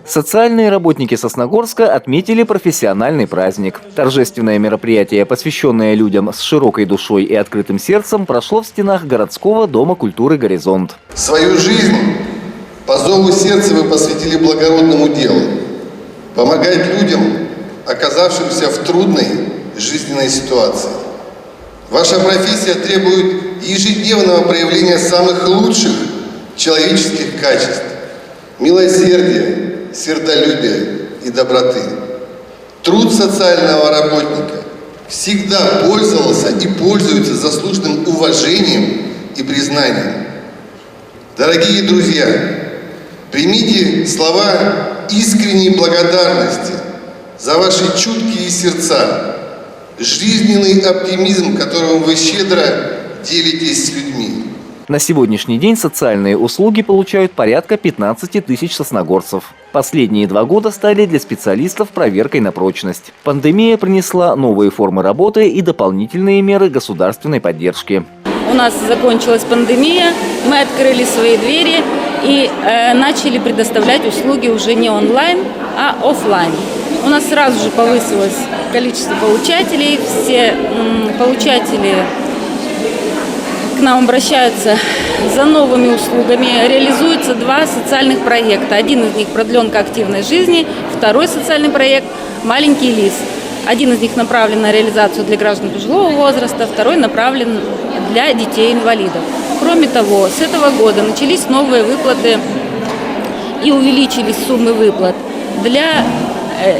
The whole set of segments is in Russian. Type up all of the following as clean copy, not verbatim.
Социальные работники Сосногорска отметили профессиональный праздник. Торжественное мероприятие, посвященное людям с широкой душой и открытым сердцем, прошло в стенах городского дома культуры «Горизонт». Свою жизнь по зову сердца вы посвятили благородному делу – помогать людям, оказавшимся в трудной жизненной ситуации. Ваша профессия требует ежедневного проявления самых лучших человеческих качеств – милосердия, сердолюбия и доброты. Труд социального работника всегда пользовался и пользуется заслуженным уважением и признанием. Дорогие друзья, примите слова искренней благодарности за ваши чуткие сердца, жизненный оптимизм, которым вы щедро делитесь с людьми. На сегодняшний день социальные услуги получают порядка 15 тысяч сосногорцев. Последние 2 года стали для специалистов проверкой на прочность. Пандемия принесла новые формы работы и дополнительные меры государственной поддержки. У нас закончилась пандемия, мы открыли свои двери и начали предоставлять услуги уже не онлайн, а офлайн. У нас сразу же повысилось количество получателей, все получатели к нам обращаются за новыми услугами. Реализуются 2 социальных проекта. Один из них – продленка активной жизни, второй социальный проект – маленький лис. Один из них направлен на реализацию для граждан пожилого возраста, второй направлен для детей-инвалидов. Кроме того, с этого года начались новые выплаты и увеличились суммы выплат для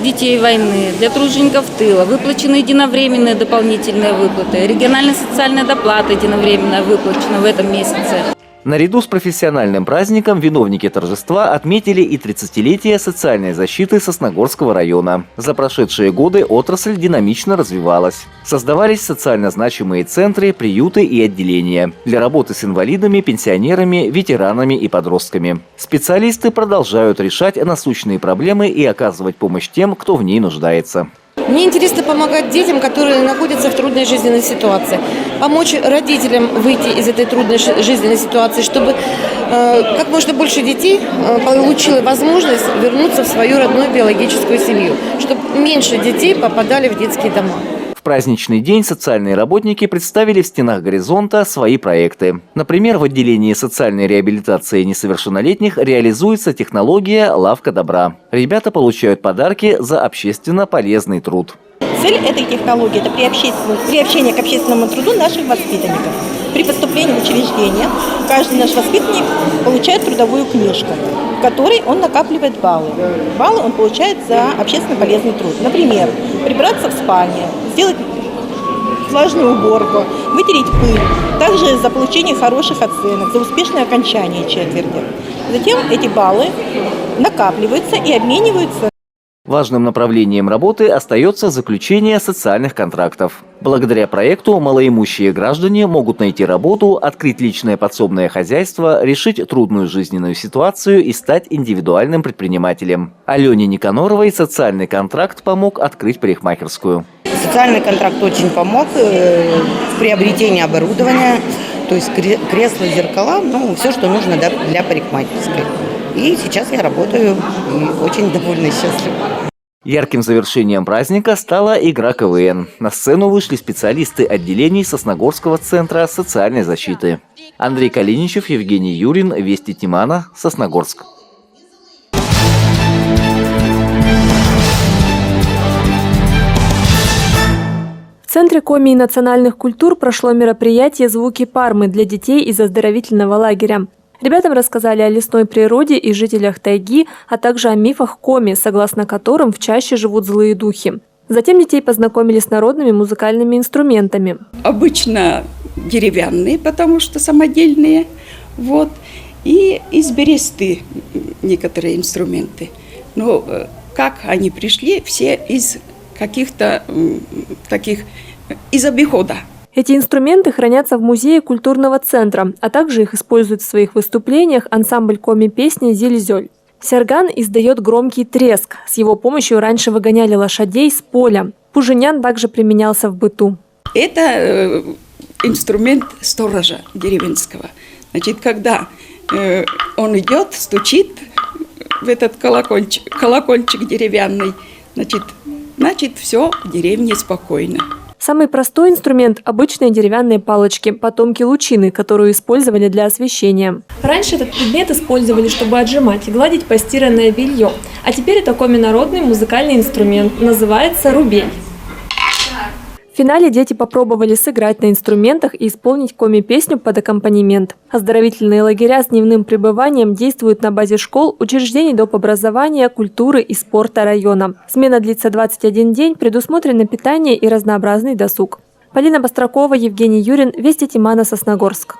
детей войны, для тружеников тыла, выплачены единовременные дополнительные выплаты, региональная социальная доплата единовременно выплачена в этом месяце. Наряду с профессиональным праздником виновники торжества отметили и 30-летие социальной защиты Сосногорского района. За прошедшие годы отрасль динамично развивалась. Создавались социально значимые центры, приюты и отделения для работы с инвалидами, пенсионерами, ветеранами и подростками. Специалисты продолжают решать насущные проблемы и оказывать помощь тем, кто в ней нуждается. Мне интересно помогать детям, которые находятся в трудной жизненной ситуации. Помочь родителям выйти из этой трудной жизненной ситуации, чтобы как можно больше детей получило возможность вернуться в свою родную биологическую семью, чтобы меньше детей попадали в детские дома. В праздничный день социальные работники представили в стенах «Горизонта» свои проекты. Например, в отделении социальной реабилитации несовершеннолетних реализуется технология «Лавка добра». Ребята получают подарки за общественно полезный труд. Цель этой технологии – это приобщение к общественному труду наших воспитанников. При поступлении в учреждение каждый наш воспитанник получает трудовую книжку, в которой он накапливает баллы. Баллы он получает за общественно полезный труд. Например, прибраться в спальне, сделать влажную уборку, вытереть пыль. Также за получение хороших оценок, за успешное окончание четверти. Затем эти баллы накапливаются и обмениваются. Важным направлением работы остается заключение социальных контрактов. Благодаря проекту малоимущие граждане могут найти работу, открыть личное подсобное хозяйство, решить трудную жизненную ситуацию и стать индивидуальным предпринимателем. Алене Никаноровой социальный контракт помог открыть парикмахерскую. Социальный контракт очень помог в приобретении оборудования, то есть кресла, зеркала, все, что нужно для парикмахерской. И сейчас я работаю и очень довольна и счастлива. Ярким завершением праздника стала игра КВН. На сцену вышли специалисты отделений Сосногорского центра социальной защиты. Андрей Калиничев, Евгений Юрин, Вести Тимана, Сосногорск. В Центре коми и национальных культур прошло мероприятие «Звуки Пармы» для детей из оздоровительного лагеря. Ребятам рассказали о лесной природе и жителях тайги, а также о мифах коми, согласно которым в чаще живут злые духи. Затем детей познакомили с народными музыкальными инструментами. Обычно деревянные, потому что самодельные, и из бересты некоторые инструменты. Но как они пришли, все из каких-то таких, из обихода. Эти инструменты хранятся в музее культурного центра, а также их использует в своих выступлениях ансамбль коми-песни «Зиль-зёль». Сярган издает громкий треск. С его помощью раньше выгоняли лошадей с поля. Пуженян также применялся в быту. Это инструмент сторожа деревенского. Значит, когда он идет, стучит в этот колокольчик деревянный, значит все в деревне спокойно. Самый простой инструмент – обычные деревянные палочки, потомки лучины, которую использовали для освещения. Раньше этот предмет использовали, чтобы отжимать и гладить постиранное белье. А теперь это коминародный музыкальный инструмент, называется рубель. В финале дети попробовали сыграть на инструментах и исполнить коми-песню под аккомпанемент. Оздоровительные лагеря с дневным пребыванием действуют на базе школ, учреждений доп. Образования, культуры и спорта района. Смена длится 21 день, предусмотрено питание и разнообразный досуг. Полина Бастракова, Евгений Юрин, Вести Тимана, Сосногорск.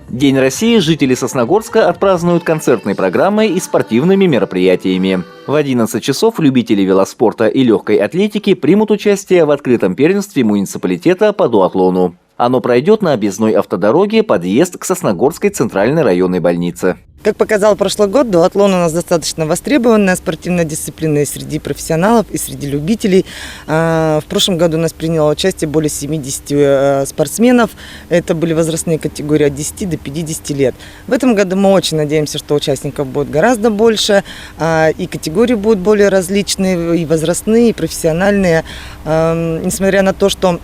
День России жители Сосногорска отпразднуют концертной программой и спортивными мероприятиями. В 11 часов любители велоспорта и легкой атлетики примут участие в открытом первенстве муниципалитета по дуатлону. Оно пройдет на объездной автодороге подъезд к Сосногорской центральной районной больнице. Как показал прошлый год, дуатлон у нас достаточно востребованная спортивная дисциплина и среди профессионалов, и среди любителей. В прошлом году у нас приняло участие более 70 спортсменов. Это были возрастные категории от 10 до 50 лет. В этом году мы очень надеемся, что участников будет гораздо больше, и категории будут более различные, и возрастные, и профессиональные. Несмотря на то, что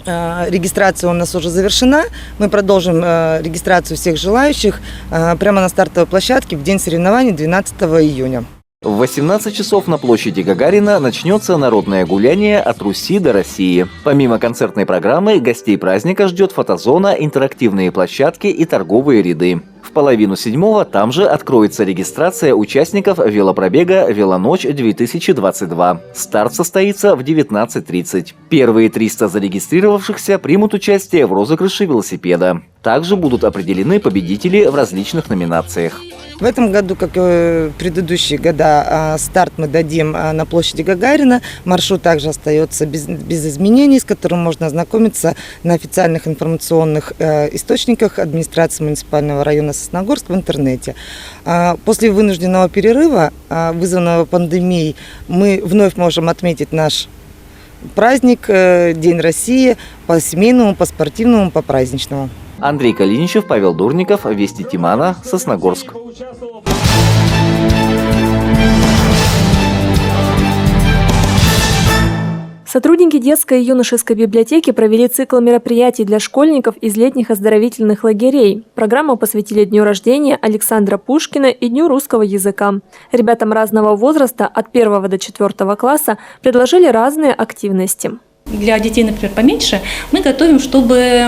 регистрация у нас уже завершена. Мы продолжим регистрацию всех желающих прямо на стартовой площадке в день соревнований 12 июня. В 18 часов на площади Гагарина начнется народное гуляние «От Руси до России». Помимо концертной программы, гостей праздника ждет фотозона, интерактивные площадки и торговые ряды. В 6:30 там же откроется регистрация участников велопробега «Велоночь-2022». Старт состоится в 19:30. Первые 300 зарегистрировавшихся примут участие в розыгрыше велосипеда. Также будут определены победители в различных номинациях. В этом году, как и в предыдущие года, старт мы дадим на площади Гагарина. Маршрут также остается без изменений, с которым можно ознакомиться на официальных информационных источниках администрации муниципального района Сосногорск в интернете. После вынужденного перерыва, вызванного пандемией, мы вновь можем отметить наш праздник, День России, по семейному, по спортивному, по праздничному. Андрей Калиничев, Павел Дурников, Вести Тимана, Сосногорск. Сотрудники детской и юношеской библиотеки провели цикл мероприятий для школьников из летних оздоровительных лагерей. Программу посвятили дню рождения Александра Пушкина и Дню русского языка. Ребятам разного возраста от 1 до 4 класса предложили разные активности. Для детей, например, поменьше, мы готовим, чтобы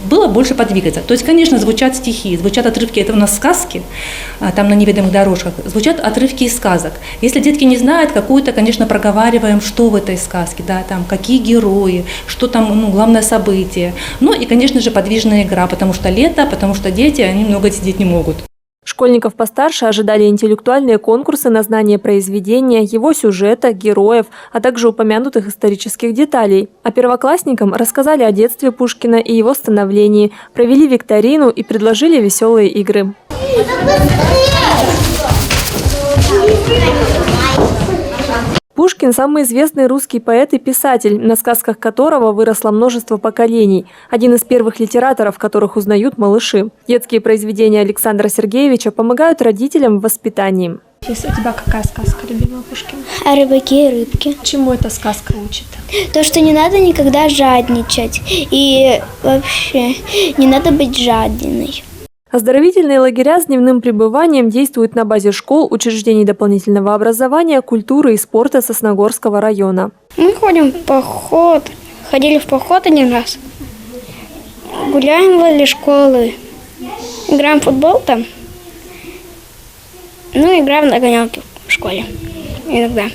было больше подвигаться. То есть, конечно, звучат стихи, звучат отрывки, это у нас сказки, там на неведомых дорожках, звучат отрывки из сказок. Если детки не знают, какую-то, конечно, проговариваем, что в этой сказке, да, там, какие герои, что там, главное событие. Ну и, конечно же, подвижная игра, потому что лето, потому что дети, они много сидеть не могут. Школьников постарше ожидали интеллектуальные конкурсы на знание произведения, его сюжета, героев, а также упомянутых исторических деталей. А первоклассникам рассказали о детстве Пушкина и его становлении, провели викторину и предложили веселые игры. Пушкин – самый известный русский поэт и писатель, на сказках которого выросло множество поколений. Один из первых литераторов, которых узнают малыши. Детские произведения Александра Сергеевича помогают родителям в воспитании. Если у тебя какая сказка любимая Пушкина? О рыбаке и рыбке. Чему эта сказка учит? То, что не надо никогда жадничать. И вообще не надо быть жадиной. Оздоровительные лагеря с дневным пребыванием действуют на базе школ, учреждений дополнительного образования, культуры и спорта Сосногорского района. Мы ходим в поход. Ходили в поход один раз. Гуляем возле школы. Играем в футбол там. Ну, играем в догонялки в школе. Иногда.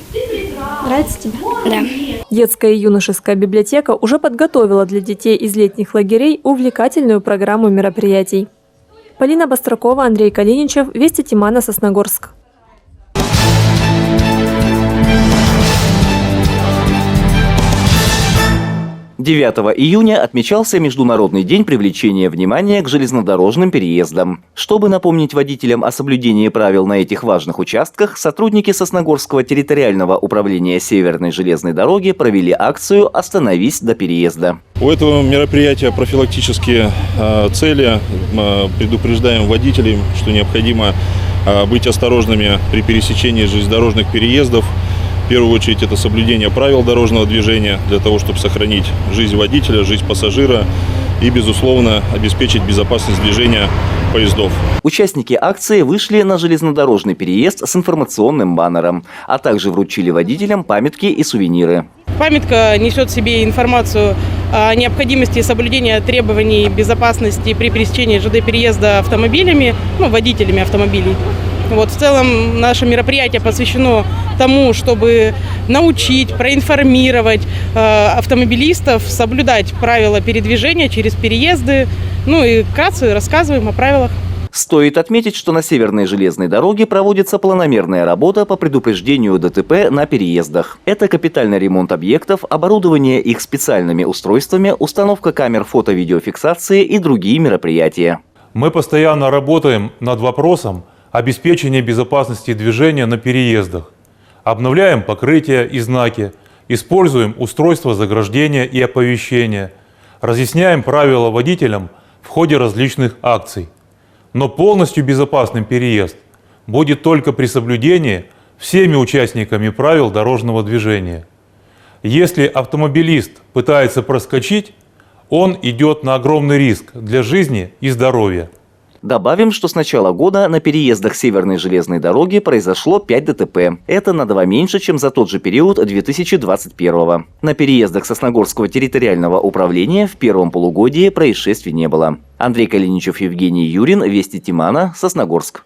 Нравится тебе? Да. Детская и юношеская библиотека уже подготовила для детей из летних лагерей увлекательную программу мероприятий. Полина Бастракова, Андрей Калиничев, Вести Тимана, Сосногорск. 9 июня отмечался Международный день привлечения внимания к железнодорожным переездам. Чтобы напомнить водителям о соблюдении правил на этих важных участках, сотрудники Сосногорского территориального управления Северной железной дороги провели акцию «Остановись до переезда». У этого мероприятия профилактические цели. Предупреждаем водителей, что необходимо быть осторожными при пересечении железнодорожных переездов. В первую очередь это соблюдение правил дорожного движения для того, чтобы сохранить жизнь водителя, жизнь пассажира и, безусловно, обеспечить безопасность движения поездов. Участники акции вышли на железнодорожный переезд с информационным баннером, а также вручили водителям памятки и сувениры. Памятка несет в себе информацию о необходимости соблюдения требований безопасности при пересечении ЖД-переезда автомобилями, водителями автомобилей. В целом наше мероприятие посвящено тому, чтобы научить, проинформировать автомобилистов соблюдать правила передвижения через переезды. И вкратце рассказываем о правилах. Стоит отметить, что на Северной железной дороге проводится планомерная работа по предупреждению ДТП на переездах. Это капитальный ремонт объектов, оборудование их специальными устройствами, установка камер фото-видеофиксации и другие мероприятия. Мы постоянно работаем над вопросом обеспечения безопасности движения на переездах. Обновляем покрытия и знаки, используем устройства заграждения и оповещения, разъясняем правила водителям в ходе различных акций. Но полностью безопасным переезд будет только при соблюдении всеми участниками правил дорожного движения. Если автомобилист пытается проскочить, он идет на огромный риск для жизни и здоровья. Добавим, что с начала года на переездах Северной железной дороги произошло 5 ДТП. Это на 2 меньше, чем за тот же период 2021. На переездах Сосногорского территориального управления в первом полугодии происшествий не было. Андрей Калиничев, Евгений Юрин, Вести Тимана, Сосногорск.